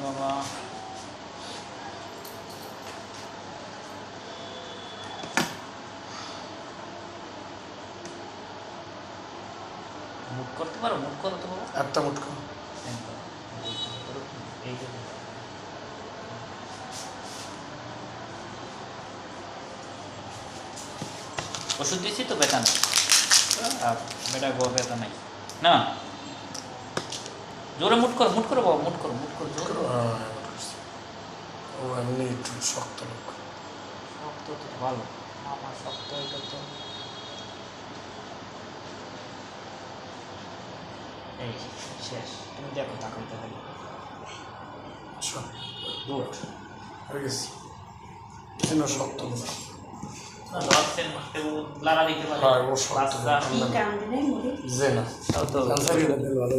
বাবা মুট করতে পারো? মুট করো তো বাবা, একটা মুট করো। ওষুধ দিয়েছি তো, ব্যথা নেই। আর বেটা গো ব্যথা নাই না। জোরে মুট করো, মুট করো বাবা, মুট করো, মুট করো জোরে। ও এমনি একটু শক্ত লোক। শক্ত তো ভালো, আমার শক্ত এটা তো। এই শেষ, তুমি দেখো তাকাইতে থাকি। আচ্ছা গুড হয়ে গেছে। কেন শক্ত লোক? লাড়া দিতে পারে হ্যাঁ ও শক্ত। বাচ্চা যে না তাও তো ক্যান্সারই ভালো।